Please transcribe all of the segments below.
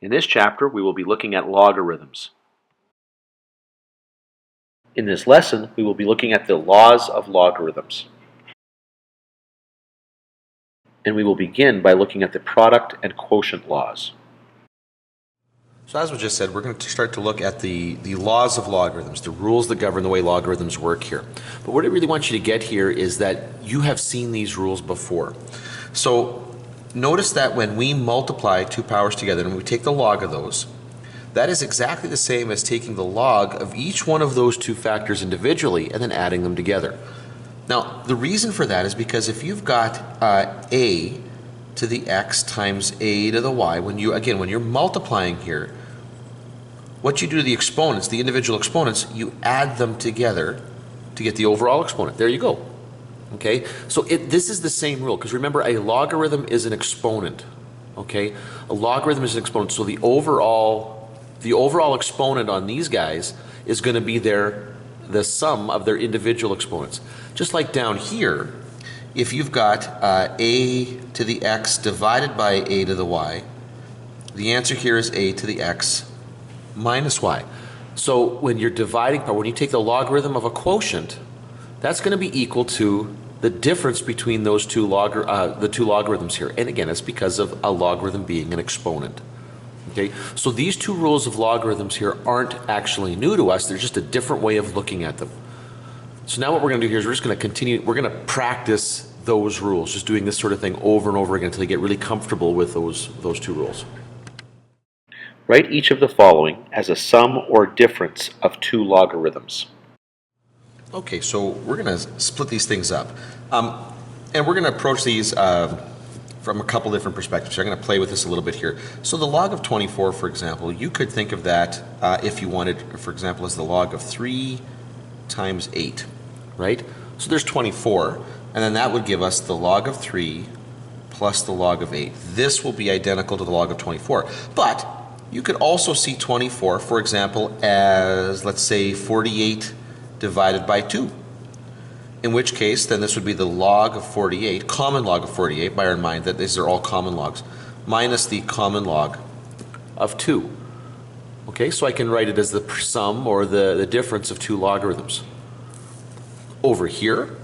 In this chapter, we will be looking at logarithms. In this lesson, we will be looking at the laws of logarithms. And we will begin by looking at the product and quotient laws. So as we just said, we're going to start to look at the laws of logarithms, the rules that govern the way logarithms work here. But what I really want you to get here is that you have seen these rules before. So notice that when we multiply two powers together and we take the log of those, that is exactly the same as taking the log of each one of those two factors individually and then adding them together. Now, the reason for that is because if you've got a to the x times a to the y, when you're multiplying here, what you do to the exponents, the individual exponents, you add them together to get the overall exponent. There you go. Okay, so this is the same rule, because remember, a logarithm is an exponent. Okay, a logarithm is an exponent, so the overall exponent on these guys is going to be the sum of their individual exponents. Just like down here, if you've got a to the x divided by a to the y, the answer here is a to the x minus y. So when you're dividing, or when you take the logarithm of a quotient, that's going to be equal to the difference between those two logarithms here. And again, it's because of a logarithm being an exponent. Okay, so these two rules of logarithms here aren't actually new to us. They're just a different way of looking at them. So now what we're going to do here is we're just going to continue, we're going to practice those rules, just doing this sort of thing over and over again until you get really comfortable with those two rules. Write each of the following as a sum or difference of two logarithms. Okay, so we're going to split these things up. And we're going to approach these from a couple different perspectives. So I'm going to play with this a little bit here. So the log of 24, for example, you could think of that if you wanted, for example, as the log of 3 times 8, right? So there's 24, and then that would give us the log of 3 plus the log of 8. This will be identical to the log of 24. But you could also see 24, for example, as, let's say, 48 divided by 2. In which case, then this would be the log of 48, common log of 48, bear in mind that these are all common logs, minus the common log of 2. Okay, so I can write it as the sum or the difference of two logarithms. Over here,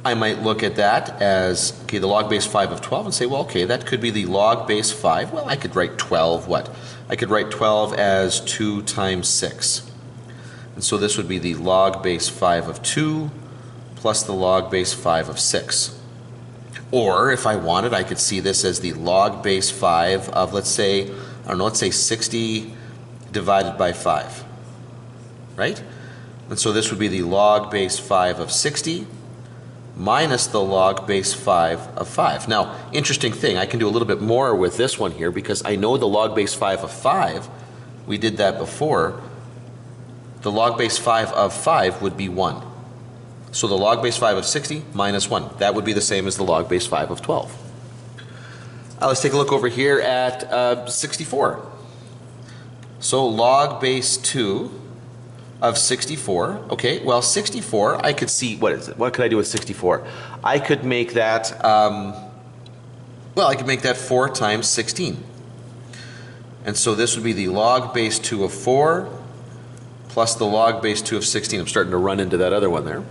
I might look at that as, okay, the log base 5 of 12 and say, well, okay, that could be the log base 5. Well, I could write 12, what? I could write 12 as 2 times 6. And so this would be the log base 5 of 2 plus the log base 5 of 6. Or if I wanted, I could see this as the log base 5 of, let's say, let's say 60 divided by 5, right? And so this would be the log base 5 of 60 minus the log base 5 of 5. Now, interesting thing, I can do a little bit more with this one here because I know the log base 5 of 5, we did that before, the log base 5 of 5 would be 1. So the log base 5 of 60 minus 1. That would be the same as the log base 5 of 12. Let's take a look over here at 64. So log base 2 of 64. Okay, well 64, I could see, what is it? What could I do with 64? I could make that, I could make that 4 times 16. And so this would be the log base 2 of 4 plus the log base 2 of 16. I'm starting to run into that other one there.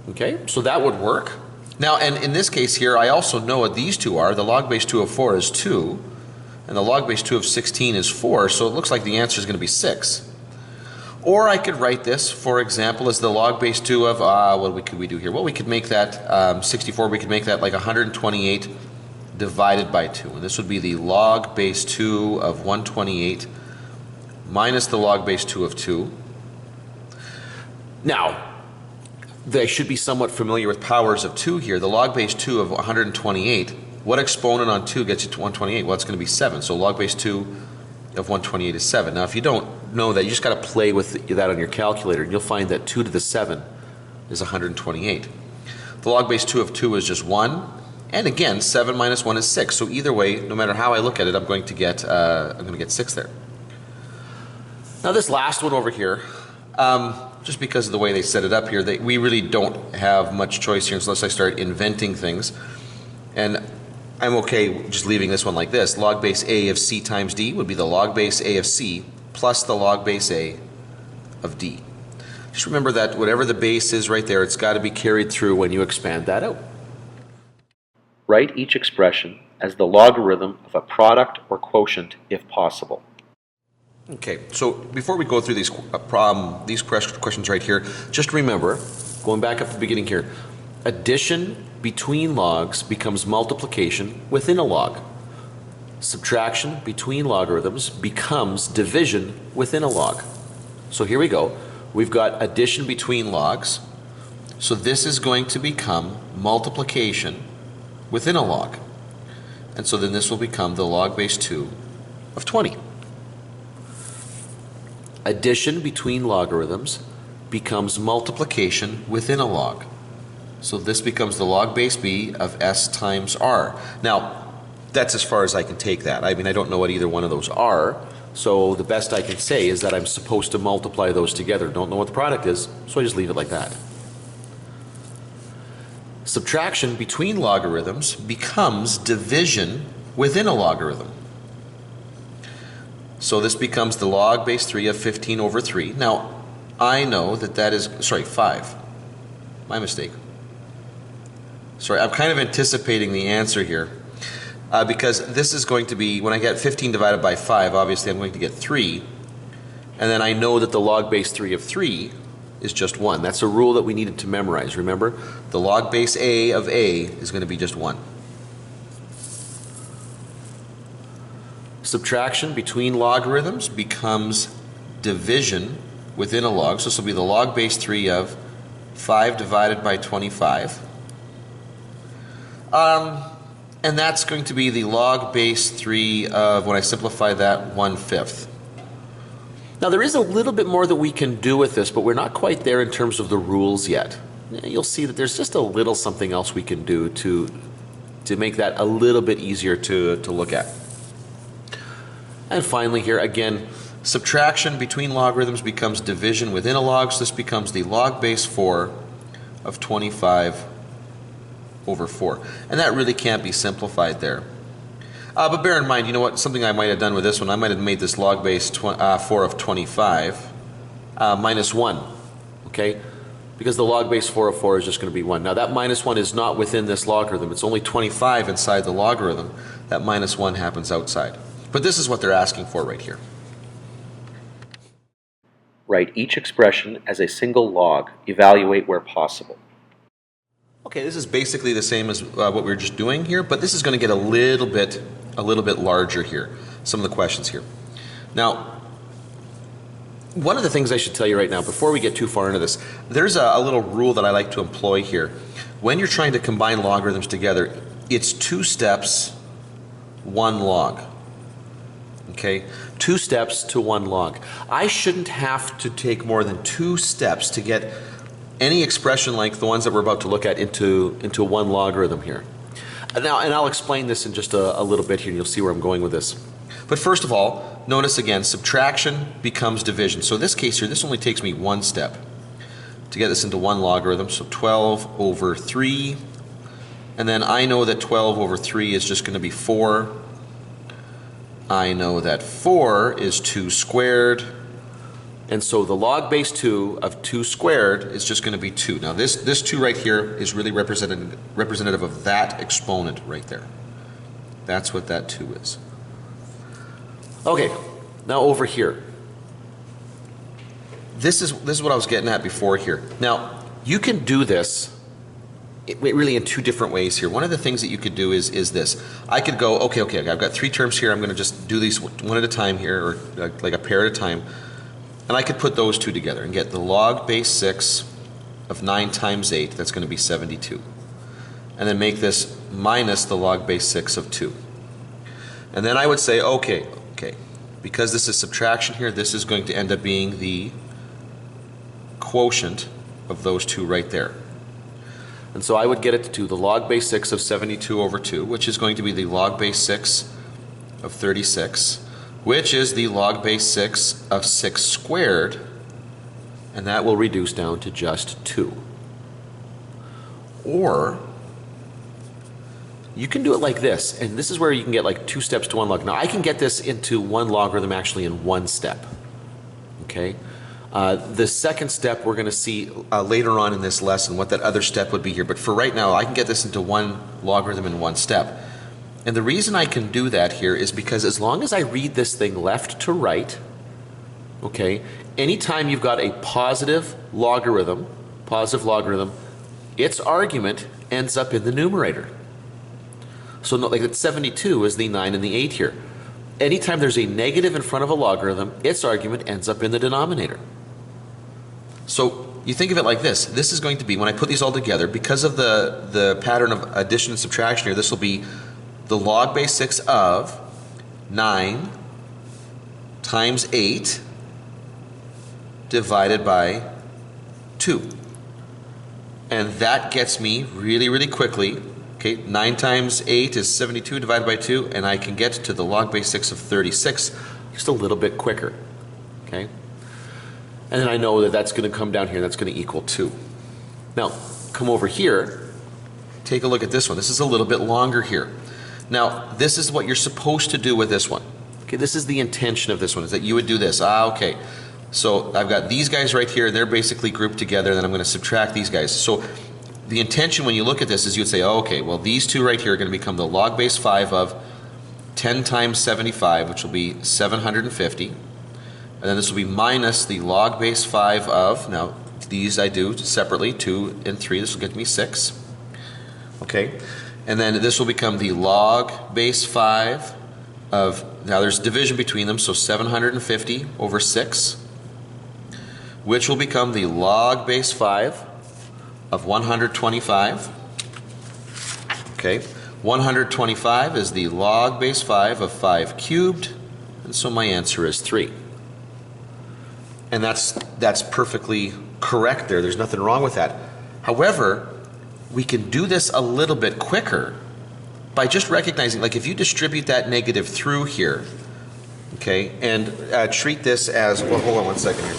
Okay, so that would work. Now, and in this case here, I also know what these two are. The log base 2 of 4 is 2, and the log base 2 of 16 is 4, so it looks like the answer is going to be 6. Or I could write this, for example, as the log base 2 of, what could we do here? Well, we could make that 64, we could make that like 128 divided by 2. And this would be the log base 2 of 128 minus the log base 2 of 2. Now, they should be somewhat familiar with powers of 2 here. The log base 2 of 128, what exponent on 2 gets you to 128? Well, it's going to be 7. So log base 2 of 128 is 7. Now, if you don't know that, you just got to play with that on your calculator, and you'll find that 2 to the 7 is 128. The log base 2 of 2 is just 1. And again, 7 minus 1 is 6. So either way, no matter how I look at it, I'm going to get 6 there. Now this last one over here, just because of the way they set it up here, we really don't have much choice here unless I start inventing things. And I'm okay just leaving this one like this. Log base A of C times D would be the log base A of C plus the log base A of D. Just remember that whatever the base is right there, it's got to be carried through when you expand that out. Write each expression as the logarithm of a product or quotient if possible. Okay, so before we go through these questions right here, just remember, going back up to the beginning here, addition between logs becomes multiplication within a log. Subtraction between logarithms becomes division within a log. So here we go. We've got addition between logs. So this is going to become multiplication within a log. And so then this will become the log base 2 of 20. Addition between logarithms becomes multiplication within a log. So this becomes the log base b of s times r. Now, that's as far as I can take that. I mean, I don't know what either one of those are, so the best I can say is that I'm supposed to multiply those together. Don't know what the product is, so I just leave it like that. Subtraction between logarithms becomes division within a logarithm. So this becomes the log base 3 of 15 over 3. Now, I know that that is, sorry, 5. My mistake. Sorry, I'm kind of anticipating the answer here because this is going to be, when I get 15 divided by 5, obviously I'm going to get 3. And then I know that the log base 3 of 3 is just 1. That's a rule that we needed to memorize, remember? The log base A of A is going to be just 1. Subtraction between logarithms becomes division within a log. So this will be the log base 3 of 5 divided by 25. And that's going to be the log base 3 of, when I simplify that, 1/5. Now there is a little bit more that we can do with this, but we're not quite there in terms of the rules yet. You'll see that there's just a little something else we can do to make that a little bit easier to look at. And finally here, again, subtraction between logarithms becomes division within a log, so this becomes the log base 4 of 25 over 4. And that really can't be simplified there. But bear in mind, you know what, something I might have done with this one, I might have made this log base 4 of 25 minus 1, okay? Because the log base 4 of 4 is just going to be 1. Now that minus 1 is not within this logarithm. It's only 25 inside the logarithm. That minus 1 happens outside. But this is what they're asking for right here. Write each expression as a single log. Evaluate where possible. Okay, this is basically the same as what we were just doing here, but this is going to get a little bit larger here, some of the questions here. Now, one of the things I should tell you right now, before we get too far into this, there's a little rule that I like to employ here. When you're trying to combine logarithms together, it's 2 steps, 1 log. Okay, 2 steps to 1 log. I shouldn't have to take more than 2 steps to get any expression like the ones that we're about to look at into 1 logarithm here. And I'll explain this in just a little bit here, and you'll see where I'm going with this. But first of all, notice again, subtraction becomes division. So in this case here, this only takes me 1 step to get this into 1 logarithm. So 12 over 3, and then I know that 12 over 3 is just going to be 4. I know that 4 is 2 squared. And so the log base 2 of 2 squared is just going to be 2. Now this 2 right here is really representative of that exponent right there. That's what that 2 is. Okay, now over here. This is what I was getting at before here. Now, you can do this really in 2 different ways here. One of the things that you could do is this. I could go, okay, I've got 3 terms here. I'm going to just do these one at a time here, or like a pair at a time. And I could put those 2 together and get the log base 6 of 9 times 8. That's going to be 72. And then make this minus the log base 6 of 2. And then I would say, okay, because this is subtraction here, this is going to end up being the quotient of those 2 right there. And so I would get it to the log base 6 of 72 over 2, which is going to be the log base 6 of 36, which is the log base 6 of 6 squared, and that will reduce down to just 2. Or you can do it like this, and this is where you can get like 2 steps to 1 log. Now I can get this into 1 logarithm actually in 1 step, okay? The second step we're going to see later on in this lesson what that other step would be here, but for right now I can get this into 1 logarithm in 1 step. And the reason I can do that here is because as long as I read this thing left to right, okay, anytime you've got a positive logarithm, its argument ends up in the numerator. So like it's 72 is the 9 and the 8 here. Anytime there's a negative in front of a logarithm, its argument ends up in the denominator. So you think of it like this. This is going to be, when I put these all together, because of the pattern of addition and subtraction here, this will be the log base 6 of 9 times 8 divided by 2. And that gets me really, really quickly. Okay, 9 times 8 is 72 divided by 2, and I can get to the log base 6 of 36 just a little bit quicker. Okay? And then I know that that's going to come down here, that's going to equal 2. Now, come over here, take a look at this one. This is a little bit longer here. Now, this is what you're supposed to do with this one. Okay, this is the intention of this one, is that you would do this. Okay. So I've got these guys right here, and they're basically grouped together, and then I'm going to subtract these guys. So the intention when you look at this is you would say, oh, okay, well these two right here are going to become the log base 5 of 10 times 75, which will be 750. And then this will be minus the log base 5 of, now these I do separately, 2 and 3, this will get me 6. Okay, and then this will become the log base 5 of, now there's division between them, so 750 over 6, which will become the log base 5 of 125. Okay, 125 is the log base 5 of 5 cubed, and so my answer is 3. And that's perfectly correct there. There's nothing wrong with that. However, we can do this a little bit quicker by just recognizing, like if you distribute that negative through here, okay, and treat this as, well, hold on one second here.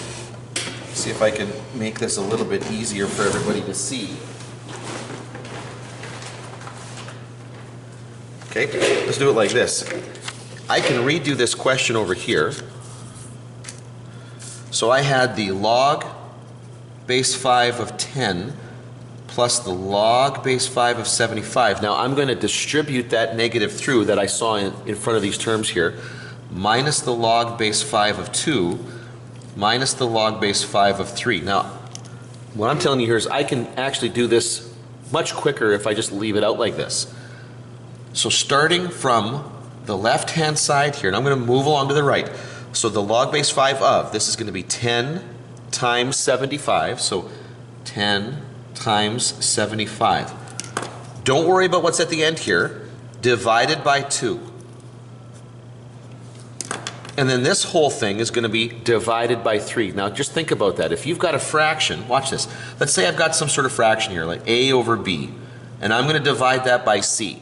See if I can make this a little bit easier for everybody to see. Okay, let's do it like this. I can redo this question over here. So I had the log base 5 of 10 plus the log base 5 of 75. Now I'm going to distribute that negative through that I saw in front of these terms here, minus the log base 5 of 2 minus the log base 5 of 3. Now, what I'm telling you here is I can actually do this much quicker if I just leave it out like this. So starting from the left-hand side here, and I'm going to move along to the right. So the log base 5 of, this is going to be 10 times 75, so 10 times 75. Don't worry about what's at the end here, divided by 2. And then this whole thing is going to be divided by 3. Now just think about that. If you've got a fraction, watch this. Let's say I've got some sort of fraction here, like a over b, and I'm going to divide that by c.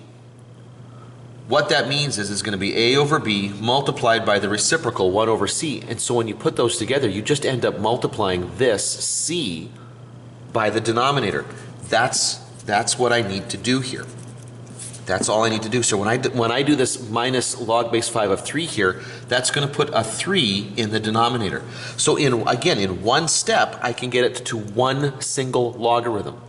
What that means is it's going to be a over b multiplied by the reciprocal 1 over c. And so when you put those together, you just end up multiplying this c by the denominator. That's what I need to do here. That's all I need to do. So when I do this minus log base 5 of 3 here, that's going to put a 3 in the denominator. So again, in one step, I can get it to one single logarithm.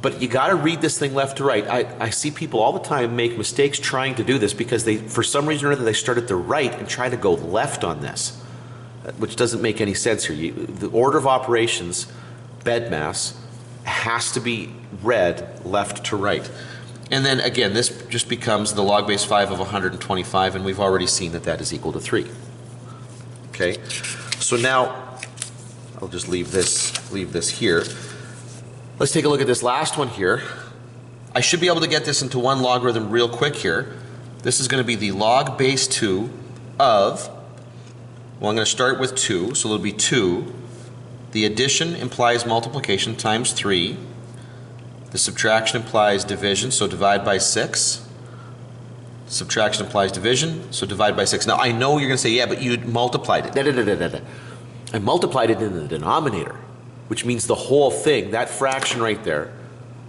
But you got to read this thing left to right. I see people all the time make mistakes trying to do this because they, for some reason or other, they start at the right and try to go left on this, which doesn't make any sense here. The order of operations, BEDMAS, has to be read left to right. And then again, this just becomes the log base 5 of 125, and we've already seen that that is equal to 3. Okay, so now I'll just leave this here. Let's take a look at this last one here. I should be able to get this into one logarithm real quick here. This is going to be the log base 2 of, well, I'm going to start with 2, so it'll be 2. The addition implies multiplication times 3. The subtraction implies division, so divide by 6. Subtraction implies division, so divide by 6. Now I know you're going to say, yeah, but you multiplied it. I multiplied it in the denominator, which means the whole thing, that fraction right there,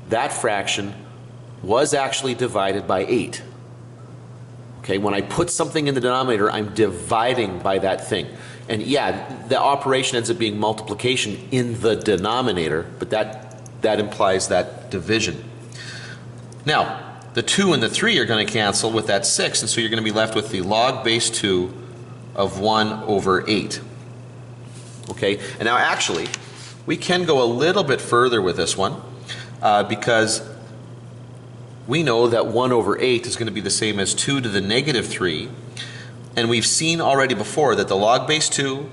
that fraction was actually divided by 8. Okay, when I put something in the denominator, I'm dividing by that thing. And yeah, the operation ends up being multiplication in the denominator, but that implies that division. Now, the 2 and the 3 are going to cancel with that 6, and so you're going to be left with the log base 2 of 1 over 8. Okay, and now actually, we can go a little bit further with this one because we know that 1 over 8 is going to be the same as 2 to the negative 3. And we've seen already before that the log base 2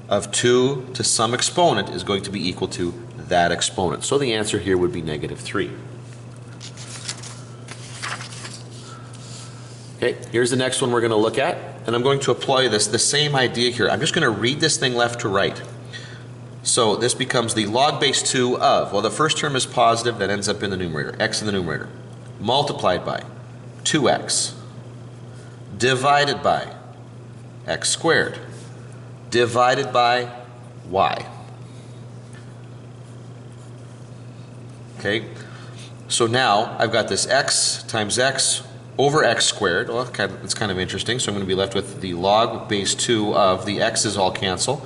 of 2 to some exponent is going to be equal to that exponent. So the answer here would be negative 3. Okay, here's the next one we're going to look at. And I'm going to apply the same idea here. I'm just going to read this thing left to right. So this becomes the log base 2 of, well, the first term is positive, that ends up in the numerator, x in the numerator, multiplied by 2x, divided by x squared, divided by y. Okay, so now I've got this x times x over x squared. Well, it's kind of interesting. So I'm going to be left with the log base 2 of the x's all cancel.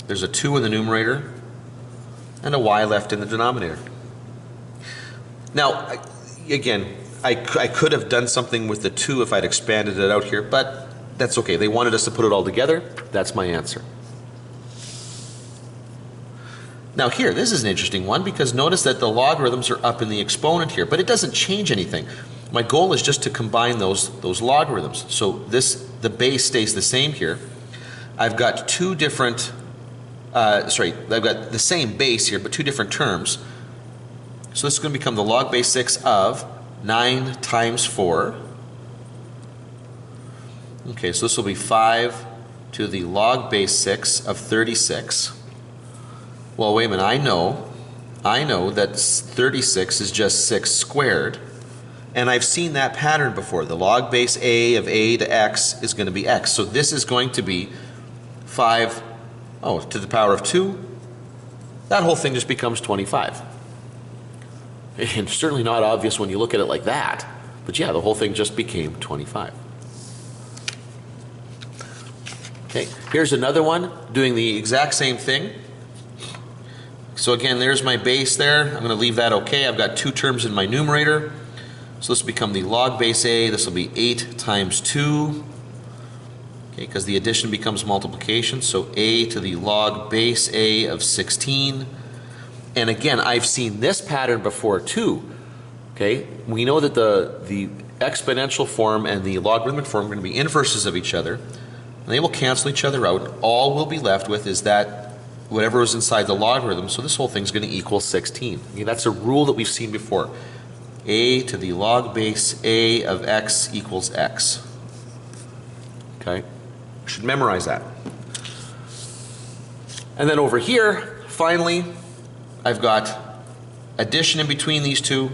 There's a 2 in the numerator and a y left in the denominator. Now, again, I could have done something with the 2 if I'd expanded it out here, but that's okay. They wanted us to put it all together. That's my answer. Now here, this is an interesting one because notice that the logarithms are up in the exponent here, but it doesn't change anything. My goal is just to combine those logarithms. So the base stays the same here. I've got two different, I've got the same base here, but two different terms. So this is going to become the log base 6 of 9 times 4. Okay, so this will be 5 to the log base 6 of 36. Well, wait a minute, I know that 36 is just 6 squared. And I've seen that pattern before. The log base a of a to x is going to be x. So this is going to be 5 to the power of 2. That whole thing just becomes 25. And certainly not obvious when you look at it like that. But yeah, the whole thing just became 25. Okay, here's another one doing the exact same thing. So again, there's my base there. I'm going to leave that okay. I've got two terms in my numerator. So this will become the log base a. This will be 8 times 2. Okay, because the addition becomes multiplication. So a to the log base a of 16. And again, I've seen this pattern before too. Okay, we know that the exponential form and the logarithmic form are going to be inverses of each other. And they will cancel each other out. All we'll be left with is that whatever is inside the logarithm, so this whole thing's going to equal 16. I mean, that's a rule that we've seen before. A to the log base a of x equals x. Okay, should memorize that. And then over here, finally, I've got addition in between these two.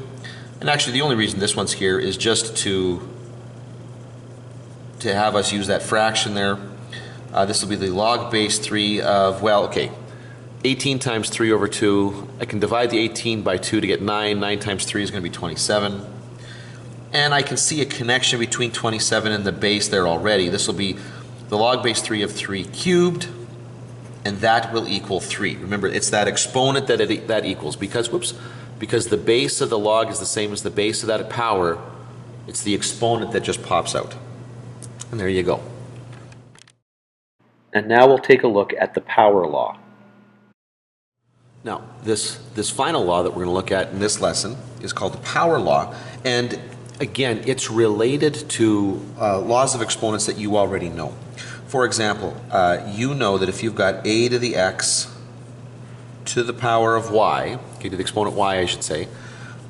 And actually, the only reason this one's here is just to have us use that fraction there. This will be the log base 3 of, well, okay, 18 times 3 over 2. I can divide the 18 by 2 to get 9. 9 times 3 is going to be 27. And I can see a connection between 27 and the base there already. This will be the log base 3 of 3 cubed, and that will equal 3. Remember, it's that exponent that equals, because the base of the log is the same as the base of that power. It's the exponent that just pops out. And there you go. And now we'll take a look at the power law. Now, this final law that we're going to look at in this lesson is called the power law. And again, it's related to laws of exponents that you already know. For example, you know that if you've got a to the x to the power of y, okay, to the exponent y I should say,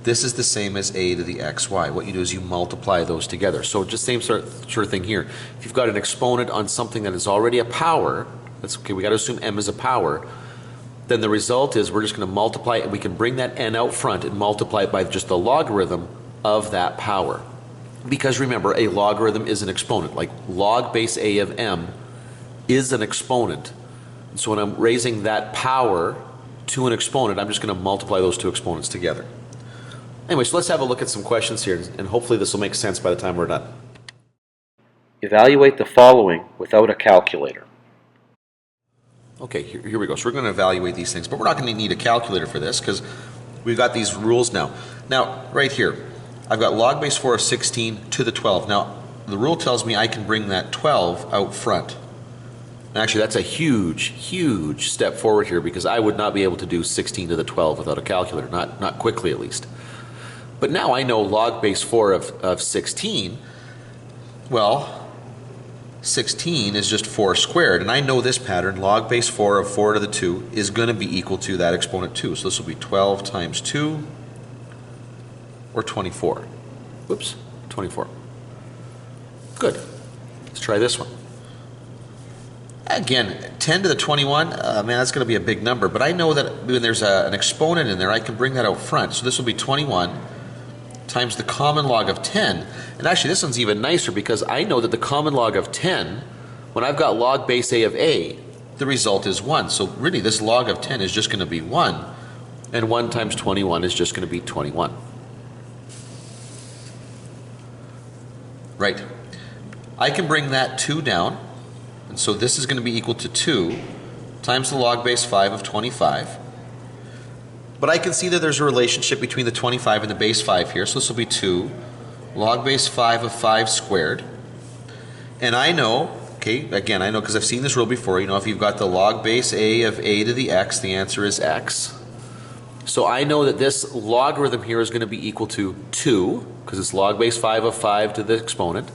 this is the same as a to the xy. What you do is you multiply those together. So just same sort of thing here. If you've got an exponent on something that is already a power, that's okay, we got to assume m is a power, then the result is we're just going to multiply, and we can bring that n out front and multiply it by just the logarithm of that power. Because remember, a logarithm is an exponent. Like log base a of m is an exponent. And so when I'm raising that power to an exponent, I'm just going to multiply those two exponents together. Anyway, so let's have a look at some questions here, and hopefully this will make sense by the time we're done. Evaluate the following without a calculator. Okay, here we go. So we're going to evaluate these things, but we're not going to need a calculator for this because we've got these rules now. Now, right here, I've got log base 4 of 16 to the 12. Now, the rule tells me I can bring that 12 out front. And actually, that's a huge, huge step forward here because I would not be able to do 16 to the 12 without a calculator, not quickly at least. But now I know log base 4 of 16, well, 16 is just 4 squared, and I know this pattern, log base 4 of 4 to the 2 is going to be equal to that exponent 2. So this will be 12 times 2, or 24. Whoops, 24. Good. Let's try this one. Again, 10 to the 21, man, that's going to be a big number, but I know that when there's an exponent in there, I can bring that out front. So this will be 21 times the common log of 10. And actually, this one's even nicer because I know that the common log of 10, when I've got log base a of a, the result is 1. So really, this log of 10 is just going to be 1. And 1 times 21 is just going to be 21. Right. I can bring that 2 down. And so this is going to be equal to 2 times the log base 5 of 25. But I can see that there's a relationship between the 25 and the base 5 here. So this will be 2 log base 5 of 5 squared. And I know, okay, again, I know because I've seen this rule before, you know, if you've got the log base a of a to the x, the answer is x. So I know that this logarithm here is going to be equal to 2, because it's log base 5 of 5 to the exponent.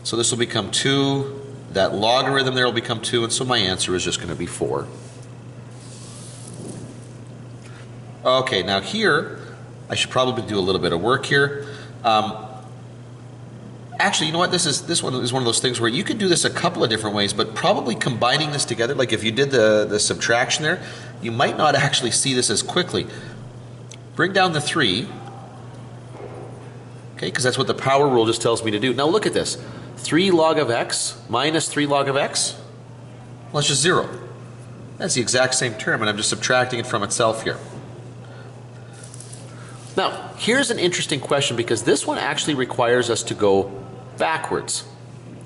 So this will become 2, that logarithm there will become 2, and so my answer is just going to be 4. Okay, now here, I should probably do a little bit of work here. Actually, you know what? This one is one of those things where you could do this a couple of different ways, but probably combining this together, like if you did the subtraction there, you might not actually see this as quickly. Bring down the 3, okay, because that's what the power rule just tells me to do. Now look at this. 3 log of x minus 3 log of x, well, it's just 0. That's the exact same term, and I'm just subtracting it from itself here. Now, here's an interesting question because this one actually requires us to go backwards.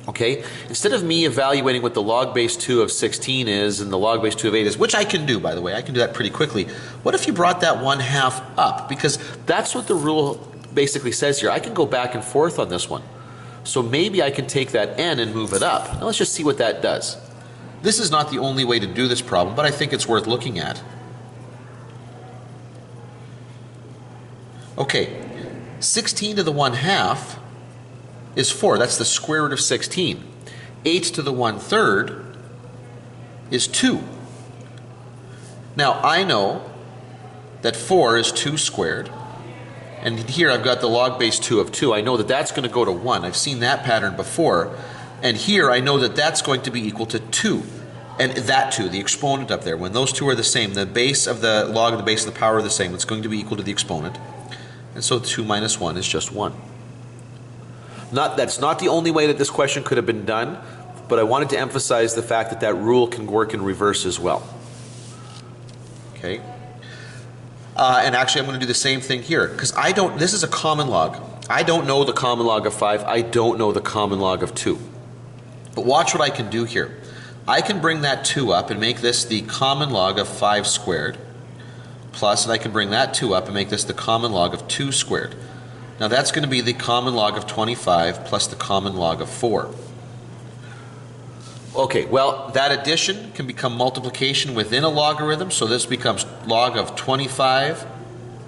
Okay? Instead of me evaluating what the log base 2 of 16 is and the log base 2 of 8 is, which I can do, by the way, I can do that pretty quickly. What if you brought that 1/2 up? Because that's what the rule basically says here. I can go back and forth on this one. So maybe I can take that n and move it up. Now let's just see what that does. This is not the only way to do this problem, but I think it's worth looking at. Okay, 16 to the 1/2 is 4. That's the square root of 16. 8 to the 1/3 is 2. Now I know that 4 is 2 squared. And here I've got the log base 2 of 2. I know that that's going to go to 1. I've seen that pattern before. And here I know that that's going to be equal to 2. And that 2, the exponent up there, when those two are the same, the base of the log and the base of the power are the same, it's going to be equal to the exponent. And so 2 minus 1 is just 1. That's not the only way that this question could have been done, but I wanted to emphasize the fact that that rule can work in reverse as well. Okay. And actually I'm going to do the same thing here, because this is a common log. I don't know the common log of 5. I don't know the common log of 2. But watch what I can do here. I can bring that 2 up and make this the common log of 5 squared. Plus, and I can bring that 2 up and make this the common log of 2 squared. Now that's going to be the common log of 25 plus the common log of 4. Okay, well, that addition can become multiplication within a logarithm, so this becomes log of 25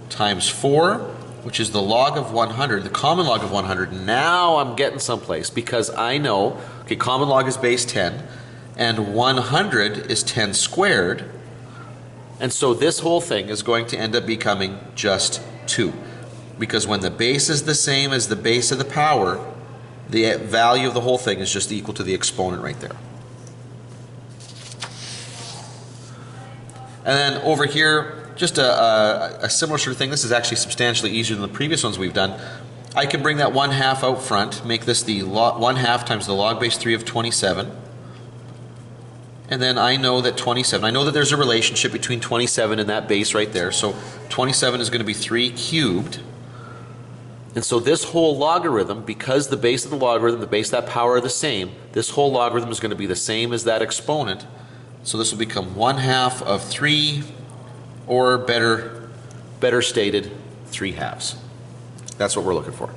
times 4, which is the log of 100, the common log of 100. Now I'm getting someplace because I know, okay, common log is base 10, and 100 is 10 squared, and so this whole thing is going to end up becoming just 2. Because when the base is the same as the base of the power, the value of the whole thing is just equal to the exponent right there. And then over here, just a similar sort of thing. This is actually substantially easier than the previous ones we've done. I can bring that 1/2 out front, make this the 1/2 times the log base 3 of 27. And then I know that 27, I know that there's a relationship between 27 and that base right there. So 27 is going to be 3 cubed. And so this whole logarithm, because the base of the logarithm, the base of that power are the same, this whole logarithm is going to be the same as that exponent. So this will become 1/2 of 3, or better stated, 3/2. That's what we're looking for.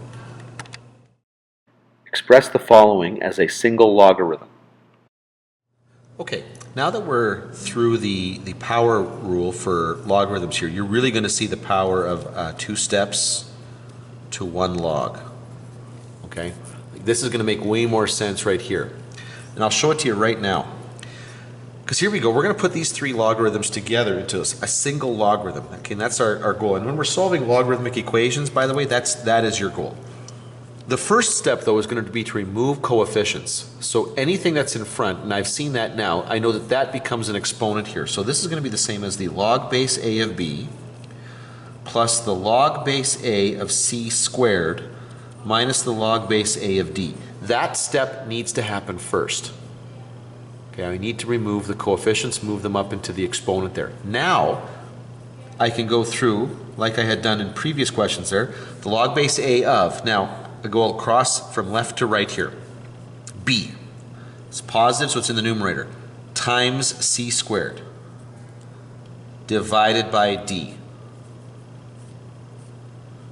Express the following as a single logarithm. Okay, now that we're through the power rule for logarithms here, you're really going to see the power of 2 steps to 1 log. Okay, this is going to make way more sense right here. And I'll show it to you right now. Because here we go, we're going to put these 3 logarithms together into a single logarithm. Okay, and that's our goal. And when we're solving logarithmic equations, by the way, that is your goal. The first step, though, is going to be to remove coefficients. So anything that's in front, and I've seen that now, I know that that becomes an exponent here. So this is going to be the same as the log base a of b plus the log base a of c squared minus the log base a of d. That step needs to happen first. Okay, I need to remove the coefficients, move them up into the exponent there. Now, I can go through, like I had done in previous questions there, the log base a of. Now, I go across from left to right here. B. It's positive, so it's in the numerator. Times c squared divided by d.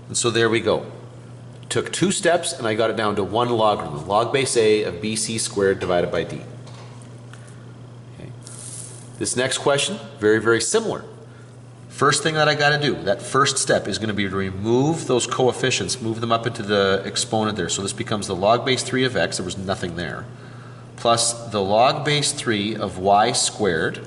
And so there we go. Took 2 steps and I got it down to 1 logarithm. Log base a of bc squared divided by d. Okay. This next question, very, very similar. First thing that I got to do, that first step, is going to be to remove those coefficients, move them up into the exponent there. So this becomes the log base 3 of x, there was nothing there, plus the log base 3 of y squared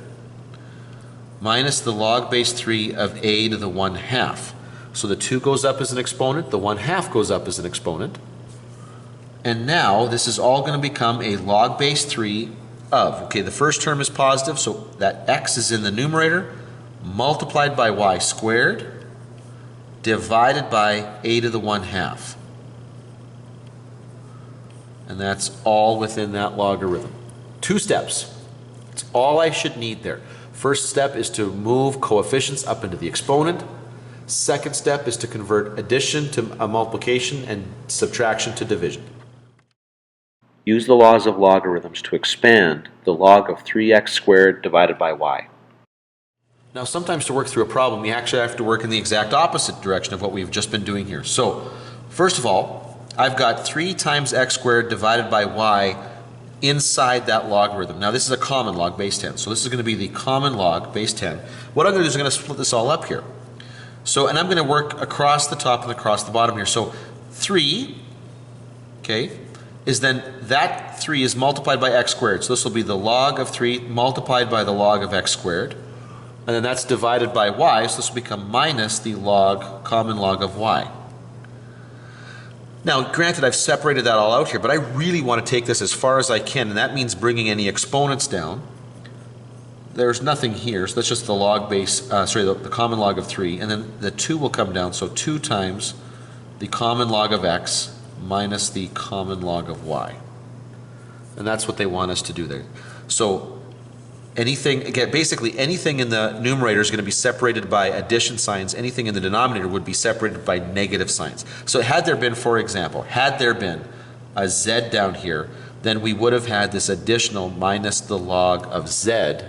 minus the log base 3 of a to the 1/2. So the 2 goes up as an exponent, the 1/2 goes up as an exponent. And now this is all going to become a log base 3 of, okay, the first term is positive, so that x is in the numerator, multiplied by y squared, divided by a to the 1/2. And that's all within that logarithm. 2 steps. That's all I should need there. First step is to move coefficients up into the exponent. Second step is to convert addition to a multiplication and subtraction to division. Use the laws of logarithms to expand the log of 3x squared divided by y. Now, sometimes to work through a problem, you actually have to work in the exact opposite direction of what we've just been doing here. So, first of all, I've got 3 times x squared divided by y inside that logarithm. Now, this is a common log, base 10. So this is going to be the common log, base 10. What I'm going to do is I'm going to split this all up here. So, and I'm going to work across the top and across the bottom here. So 3, okay, is then that 3 is multiplied by x squared. So this will be the log of 3 multiplied by the log of x squared. And then that's divided by y, so this will become minus the log, common log of y. Now, granted, I've separated that all out here, but I really want to take this as far as I can, and that means bringing any exponents down. There's nothing here, so that's just the log base, the common log of 3, and then the 2 will come down, so 2 times the common log of x minus the common log of y. And that's what they want us to do there. So anything, again, basically anything in the numerator is going to be separated by addition signs. Anything in the denominator would be separated by negative signs. So had there been, for example, had there been a z down here, then we would have had this additional minus the log of z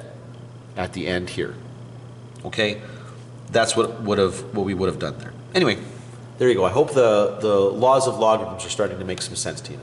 at the end here. Okay? That's what we would have done there. Anyway, there you go. I hope the laws of logarithms are starting to make some sense to you.